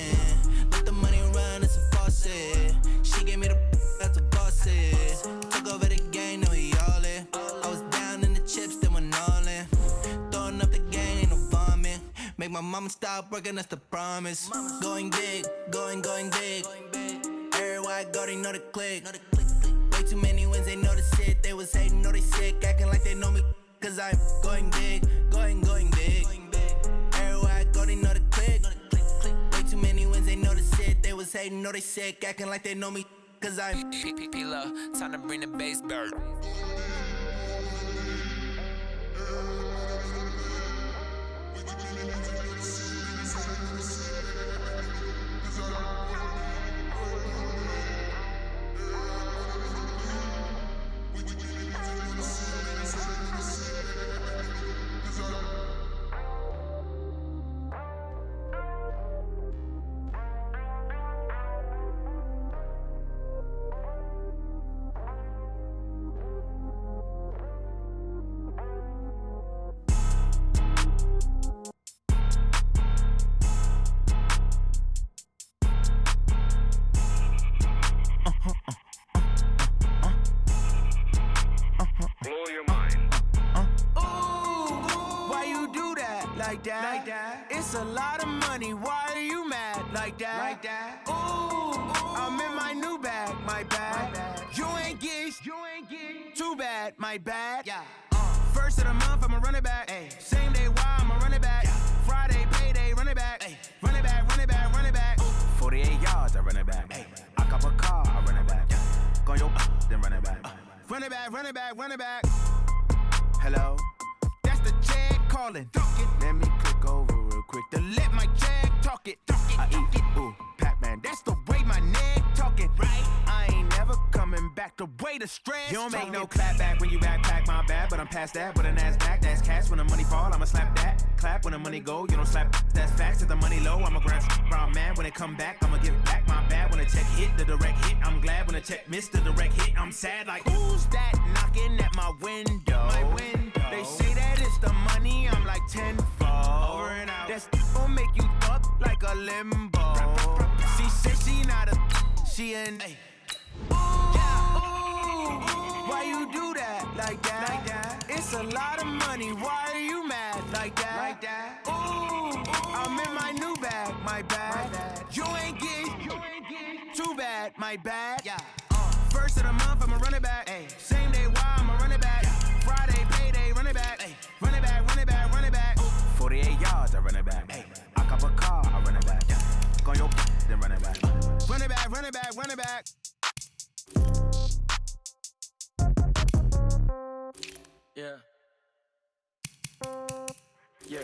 Let the money run, it's a faucet. She gave me the that's a boss it. Took over the game, now we all in. I was down in the chips, then went all in. Throwing up the game, ain't no vomit. Make my mama stop working, that's the promise. Going big, going big. Everywhere I go, they know the click. Way too many wins, they know the shit. They was hating, know they sick, acting like they know me. Cause I'm going big, going big. Everywhere I go, they know the click. Way too many wins, they know the shit. They was hating, know they sick, acting like they know me. Cause I'm P-P-P-Love, time to bring the bass back. It's a lot of money, why are you mad like that? Ooh, I'm in my new bag, my bad. You ain't get too bad, my bad. Yeah. First of the month, I'ma run it back. Ay. Same day, why I'ma run it back. Yeah. Friday, payday, run it back. Ay. Run it back, run it back, run it back. Ooh. 48 yards, I run it back. Ay. I cop a car, I run it back. Yeah. Go your then run it back. Run it back, run it back, run it back. Hello? That's the check calling. Let me click over real quick to let my check talk it. I eat it, ooh, Pac-Man. That's the way my neck talking. Right? I ain't never coming back the way the stress. You don't make no clap back when you backpack, my bad. But I'm past that with a NASDAQ. That's cash when the money fall, I'ma slap that. Clap when the money go, you don't slap. That's facts. If the money low, I'ma grab brown man. When it come back, I'ma give back my bad. When the check hit, the direct hit. I'm glad when the check missed the direct hit. I'm sad like, who's that knocking at my window? My window. They say that it's the money, I'm like tenfold. Over and out. That's gon' make you up like a limbo. She said she not a, she an. Ooh, yeah. Ooh, why you do that like that? It's a lot of money, why are you mad like that? Ooh, I'm in my new bag, my bad. You ain't get too bad, my bad. Yeah. First of the month, I'ma run it back. Ay. Same day, why I'ma run it back. Friday, payday, run it back. Ay. Run it back, run it back, run it back. Ooh. 48 yards, I run it back. Ay. I cop a car, I run it back. Yeah. Go your then run it back. Run it back, run it back, run it back. Yeah. Yeah.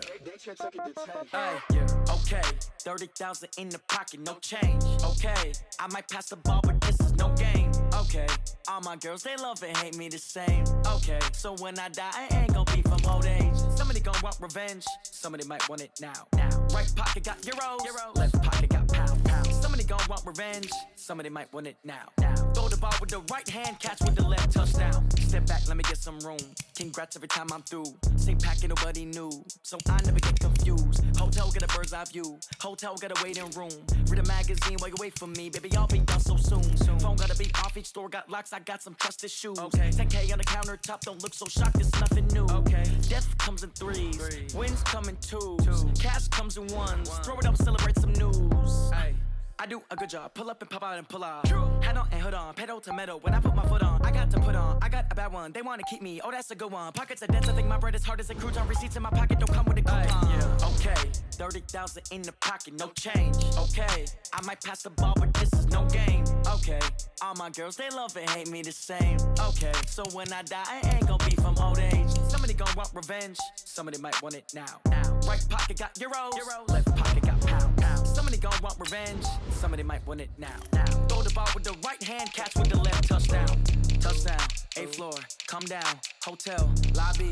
Yeah. Okay. 30,000 in the pocket, no change. Okay. I might pass the ball, but this is no game. Okay. All my girls, they love and hate me the same. Okay. So when I die, I ain't gon' be from old age. Somebody gon' want revenge. Somebody might want it now. Right pocket got euros. Left pocket got pound. Somebody gon' want revenge. Somebody might want it now. Throw the ball with the right hand, catch with the left, touchdown. Step back, let me get some room. Congrats every time I'm through. Same packet, nobody knew. So I never get confused. Hotel get a bird's eye view. Hotel get a waiting room. Read a magazine while you wait for me. Baby, I'll be done so soon. Phone gotta be off, each store got locks. I got some trusted shoes. Okay. 10K on the countertop, don't look so shocked, it's nothing new. Okay. Death comes in threes. Wins come in twos. Cash comes in ones. Throw it up, celebrate some news. Ay. I do a good job. Pull up and pop out and pull out. Head on and hood on, pedal to metal. When I put my foot on, I got to put on. I got a bad one. They wanna keep me. Oh, that's a good one. Pockets are dense. I think my bread is hard as a crouton. Receipts in my pocket don't come with a coupon. Yeah, okay. 30,000 in the pocket, no change. Okay, I might pass the ball, but this is no game. Okay, all my girls they love and hate me the same. Okay, so when I die, I ain't gon' be from old age. Somebody gon' want revenge. Somebody might want it now. Right pocket got euros. Left pocket got pound. Somebody gon' want revenge. Somebody might want it now. Throw the ball with the right hand, catch with the left. Touchdown. Touchdown. 8th floor. Come down. Hotel. Lobby.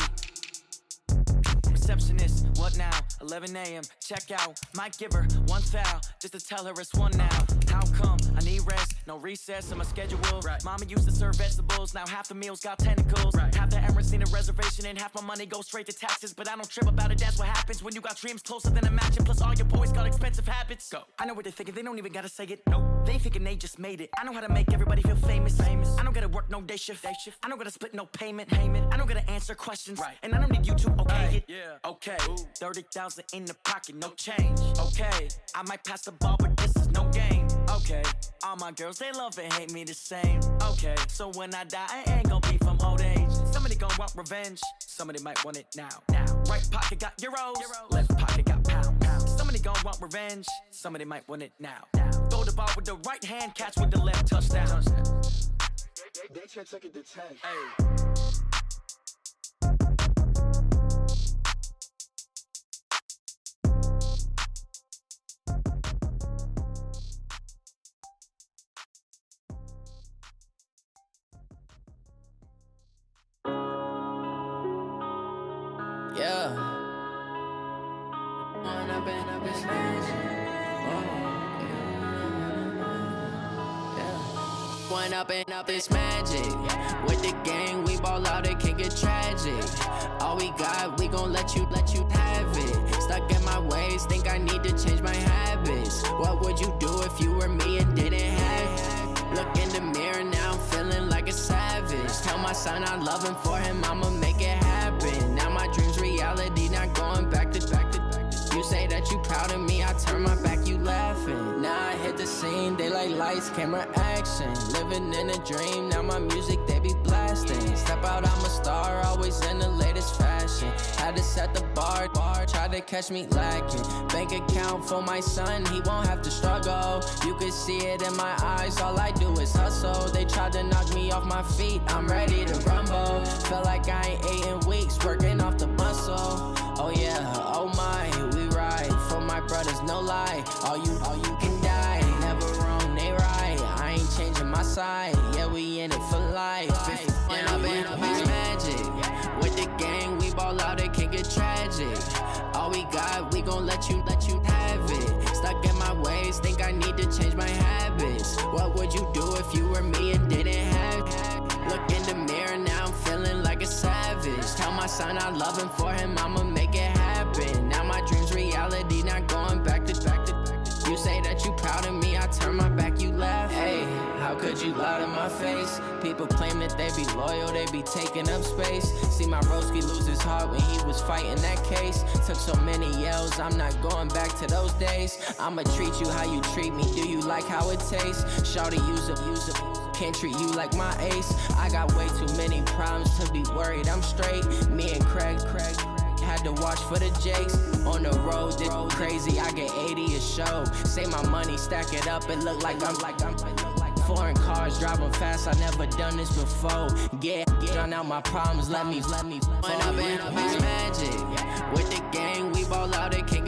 Receptionist, what now? 11 a.m. Check out. Might give her one foul just to tell her it's one now. How come? I need rest, no recess in my schedule. Right. Mama used to serve vegetables, now half the meals got tentacles. Right. Half the Emirates need a reservation and half my money goes straight to taxes. But I don't trip about it, that's what happens when you got dreams closer than a matching. Plus all your boys got expensive habits. Go. I know what they're thinking, they don't even gotta say it. Nope. They thinking they just made it. I know how to make everybody feel famous. I don't gotta work no day shift. I don't gotta split no payment. I don't gotta answer questions. Right. And I don't need you to okay it. Yeah. Okay, 30,000 in the pocket, no change. Okay, I might pass the ball, but this is no game. Okay, all my girls, they love and hate me the same. Okay, so when I die, I ain't gon' be from old age. Somebody gon' want revenge. Somebody might want it now. Right pocket got euros. Left pocket got pound. Somebody gon' want revenge. Somebody might want it now. Throw the ball with the right hand, catch with the left. Touchdown. They check it to 10. Hey. Yeah. When I've been up this magic. When up and up this magic. With the gang, we ball out, it can get tragic. All we got, we gon' let you have it. Stuck in my ways, think I need to change my habits. What would you do if you were me and didn't have it? Look in the mirror now, I'm feeling like a savage. Tell my son I love him, for him I'ma make it happen. Now my dream's reality, not going back to. You say that you proud of me, I turn my back, you laughing. Now I hit the scene, they like lights, camera, action. Living in a dream, now my music, they be blasting. Step out, I'm a star, always in the latest fashion. Had to set the bar, try to catch me lacking. Bank account for my son, he won't have to struggle. You can see it in my eyes, all I do is hustle. They tried to knock me off my feet, I'm ready to rumble. Felt like I ain't ate in weeks, working off the muscle. Oh yeah, oh my, we ride for my brothers, no lie. All you can die, never wrong, they right. I ain't changing my side, yeah, we in it for life. When I've been up, it's magic. With the gang, we ball out, it can get tragic. All we got, we gon' let you have it. Stuck in my ways, think I need to change my habits. What would you do if you were me and didn't have it? Look in the mirror, now I'm feeling like a savage. Tell my son I love him, for him I'ma make it happen. Now my dream's reality, not going back to. You say that you proud of me, I turn my back, you laugh. Hey, how could you lie to my face? People claim that they be loyal, they be taking up space. See my broski lose his heart when he was fighting that case. Took so many yells, I'm not going back to those days. I'ma treat you how you treat me, do you like how it tastes? Shawty, use up, can't treat you like my ace. I got way too many problems to be worried, I'm straight. Me and Craig had to watch for the Jakes. On the road, did crazy, I get 80 a show. Say my money, stack it up, it look like I'm foreign cars, driving fast, I never done this before. Drown out my problems, let me. When I've been up, it's magic. With the gang, we ball out, it can